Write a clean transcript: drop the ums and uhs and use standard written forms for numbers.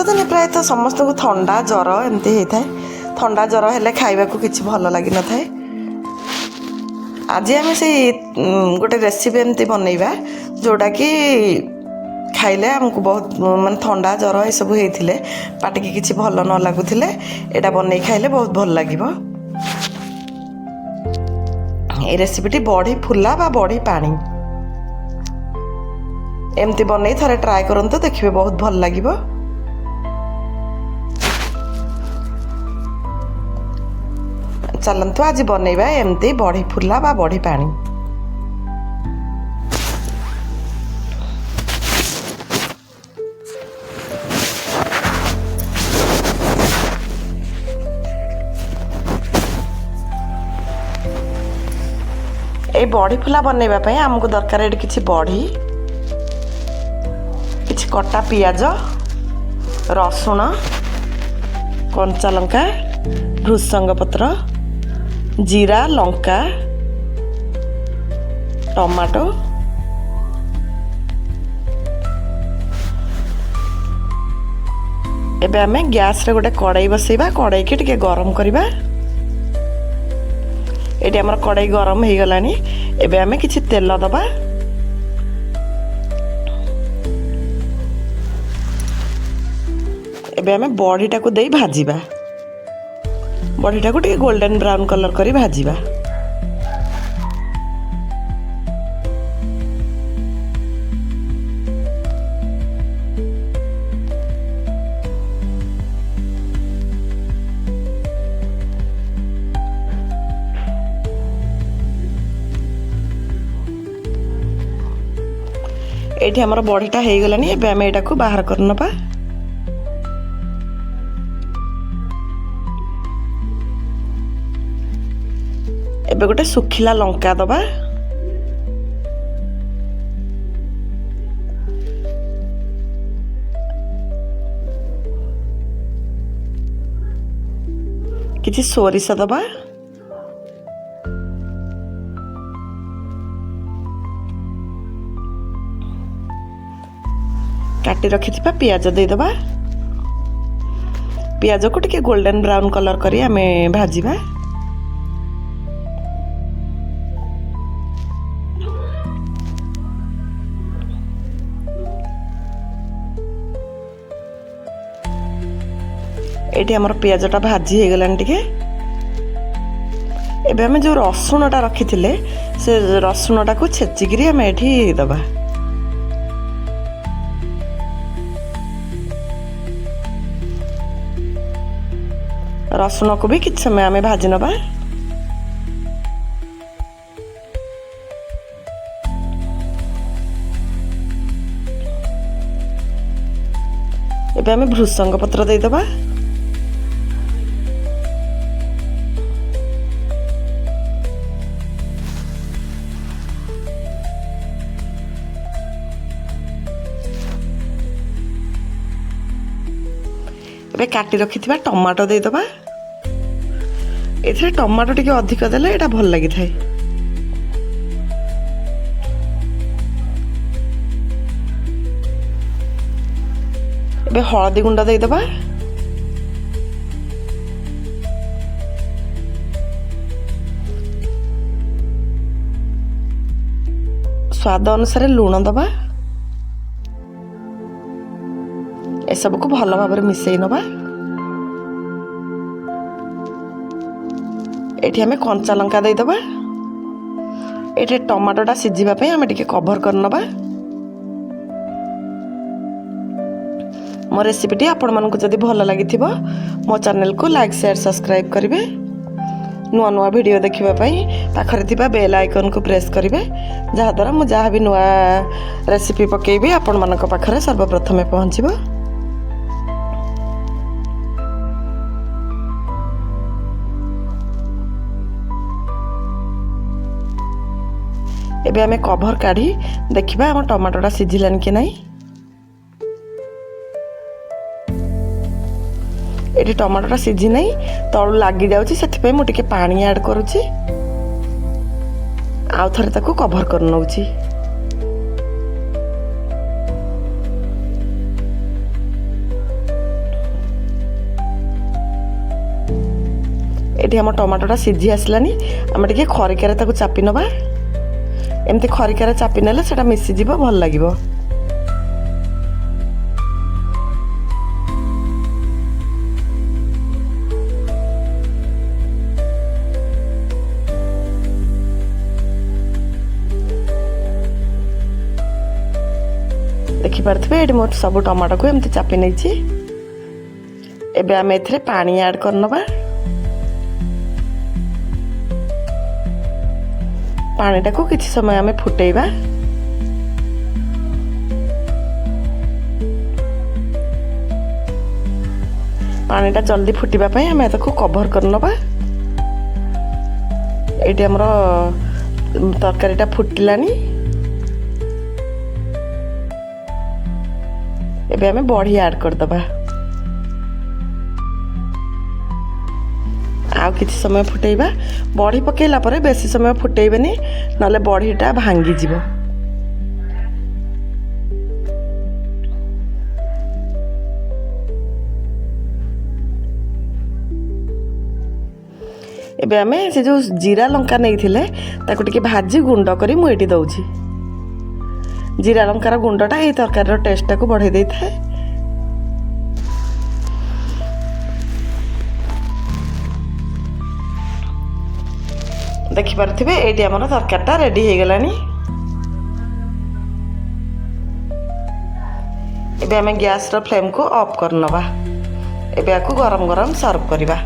ଦିନେ ପ୍ରାୟତଃ ସମସ୍ତଙ୍କୁ ଥଣ୍ଡା ଜ୍ୱର ଏମିତି ହେଇଥାଏ। ଥଣ୍ଡା ଜ୍ୱର ହେଲେ ଖାଇବାକୁ କିଛି ଭଲ ଲାଗିନଥାଏ। ଆଜି ଆମେ ସେଇ ଗୋଟେ ରେସିପି ଏମିତି ବନେଇବା ଯେଉଁଟାକି ଖାଇଲେ ଆମକୁ ବହୁତ ମାନେ ଥଣ୍ଡା ଜ୍ୱର ଏସବୁ ହେଇଥିଲେ ପାଟିକି କିଛି ଭଲ ନ ଲାଗୁଥିଲେ ଏଇଟା ବନେଇ ଖାଇଲେ ବହୁତ ଭଲ ଲାଗିବ। এই ରେସିପିଟି ବଢ଼ି ଫୁଲା ବା ବଢ଼ି ପାଣି ଏମିତି ବନେଇ ଥରେ ଟ୍ରାଏ କରନ୍ତୁ, ଦେଖିବେ ବହୁତ ଭଲ ଲାଗିବ। ଚାଲନ୍ତୁ ଆଜି ବନେଇବା ଏମିତି ବଢ଼ି ଫୁଲା ବା ବଢ଼ି ପାଣି। এই ବଢ଼ି ଫୁଲା ବନେଇବା ପାଇଁ ଆମକୁ ଦରକାର ଏଠି କିଛି ବଢ଼ି, କିଛି କଟା ପିଆଜ, ରସୁଣ, କଞ୍ଚା ଲଙ୍କା, ଭୃସଙ୍ଗ ପତ୍ର, ଜିରା, ଲଙ୍କା, ଟମାଟୋ, ଏବେ ଆମେ ଗ୍ୟାସରେ ଗୋଟେ କଡ଼େଇ ବସେଇବା। କଡ଼େଇକି ଟିକେ ଗରମ କରିବା। ଏଠି ଆମର କଡ଼େଇ ଗରମ ହେଇଗଲାଣି। ଏବେ ଆମେ କିଛି ତେଲ ଦେବା। ଏବେ ଆମେ ବଢ଼ିଟାକୁ ଦେଇ ଭାଜିବା। ବଢ଼ିଟାକୁ ଟିକେ ଗୋଲ୍ଡେନ୍ ବ୍ରାଉନ୍ କଲର୍ କରି ଭାଜିବା। ଏଇଠି ଆମର ବଢ଼ିଟା ହେଇଗଲାଣି। ଏବେ ଆମେ ଏଇଟାକୁ ବାହାର କରିନେବା। ଏବେ ଗୋଟେ ଶୁଖିଲା ଲଙ୍କା ଦେବା। କିଛି ସୋରିଷ ଦେବା। କାଟି ରଖିଥିବା ପିଆଜ ଦେଇଦେବା। ପିଆଜକୁ ଟିକେ ଗୋଲ୍ଡେନ୍ ବ୍ରାଉନ୍ କଲର୍ କରି ଆମେ ଭାଜିବା। ଏଇଠି ଆମର ପିଆଜଟା ଭାଜି ହେଇଗଲାଣି ଟିକେ। ଏବେ ଆମେ ଯେଉଁ ରସୁଣଟା ରଖିଥିଲେ ସେ ରସୁଣଟାକୁ ଛେଚିକିରି ଆମେ ଏଠି ଦେବା। ରସୁଣକୁ ବି କିଛି ସମୟ ଆମେ ଭାଜି ନେବା। ଏବେ ଆମେ ଭୃସଙ୍ଗ ପତ୍ର ଦେଇଦେବା। ଏବେ କାଟି ରଖିଥିବା ଟମାଟୋ ଦେଇଦେବା। ଏଥିରେ ଟମାଟୋ ଟିକେ ଅଧିକ ଦେଲେ ଏଇଟା ଭଲ ଲାଗିଥାଏ। ଏବେ ହଳଦୀ ଗୁଣ୍ଡ ଦେଇଦେବା। ସ୍ୱାଦ ଅନୁସାରେ ଲୁଣ ଦେବା। ଏସବୁକୁ ଭଲ ଭାବରେ ମିଶାଇ ନେବା। ଏଠି ଆମେ କଞ୍ଚା ଲଙ୍କା ଦେଇଦେବା। ଏଠି ଟମାଟୋଟା ସିଝିବା ପାଇଁ ଆମେ ଟିକେ କଭର କରିନେବା। ମୋ ରେସିପିଟି ଆପଣମାନଙ୍କୁ ଯଦି ଭଲ ଲାଗିଥିବ ମୋ ଚ୍ୟାନେଲକୁ ଲାଇକ୍, ସେୟାର, ସବସ୍କ୍ରାଇବ୍ କରିବେ। ନୂଆ ନୂଆ ଭିଡ଼ିଓ ଦେଖିବା ପାଇଁ ପାଖରେ ଥିବା ବେଲ୍ ଆଇକନ୍କୁ ପ୍ରେସ୍ କରିବେ, ଯାହାଦ୍ୱାରା ମୁଁ ଯାହା ବି ନୂଆ ରେସିପି ପକାଇବି ଆପଣମାନଙ୍କ ପାଖରେ ସର୍ବପ୍ରଥମେ ପହଞ୍ଚିବ। ଏବେ ଆମେ କଭର କାଢ଼ି ଦେଖିବା ଆମ ଟମାଟୋଟା ସିଝିଲାନି କି ନାହିଁ। ଏଠି ଟମାଟୋଟା ସିଝି ନାହିଁ, ତଳୁ ଲାଗିଯାଉଛି, ସେଥିପାଇଁ ମୁଁ ଟିକେ ପାଣି ଆଡ଼୍ କରୁଛି। ଆଉ ଥରେ ତାକୁ କଭର କରି ନେଉଛି। ଏଠି ଆମ ଟମାଟୋଟା ସିଝି ଆସିଲାନି ଆମେ ଟିକେ ଖରିକାରେ ତାକୁ ଚାପି ନେବା ଏମିତି ଖରିକାରେ ଚାପି ନେଲେ ସେଇଟା ମିଶିଯିବ ଭଲ ଲାଗିବ ଦେଖିପାରୁଥିବେ ଏଠି ମୁଁ ସବୁ ଟମାଟୋକୁ ଏମିତି ଚାପି ନେଇଛି ଏବେ ଆମେ ଏଥିରେ ପାଣି ଆଡ୍ କରିନେବା ପାଣିଟାକୁ କିଛି ସମୟ ଆମେ ଫୁଟେଇବା ପାଣିଟା ଜଲ୍ଦି ଫୁଟିବା ପାଇଁ ଆମେ ତାକୁ କଭର କରିନେବା ଏଇଠି ଆମର ତରକାରୀଟା ଫୁଟିଲାଣି ଏବେ ଆମେ ବଢ଼ି ଆଡ୍ କରିଦେବା ଆଉ କିଛି ସମୟ ଫୁଟେଇବା ବଢ଼ି ପକେଇଲା ପରେ ବେଶୀ ସମୟ ଫୁଟେଇବେନି ନହେଲେ ବଢ଼ିଟା ଭାଙ୍ଗିଯିବ ଏବେ ଆମେ ସେ ଯେଉଁ ଜିରା ଲଙ୍କା ନେଇଥିଲେ ତାକୁ ଟିକେ ଭାଜି ଗୁଣ୍ଡ କରି ମୁଁ ଏଠି ଦେଉଛି ଜିରା ଲଙ୍କାର ଗୁଣ୍ଡଟା ଏଇ ତରକାରୀର ଟେଷ୍ଟଟାକୁ ବଢ଼େଇ ଦେଇଥାଏ ଦେଖିପାରୁଥିବେ ଏଇଠି ଆମର ତରକାରୀଟା ରେଡ଼ି ହେଇଗଲାଣି ଏବେ ଆମେ ଗ୍ୟାସର ଫ୍ଲେମ୍କୁ ଅଫ୍ କରିନେବା ଏବେ ଆକୁ ଗରମ ଗରମ ସର୍ଭ କରିବା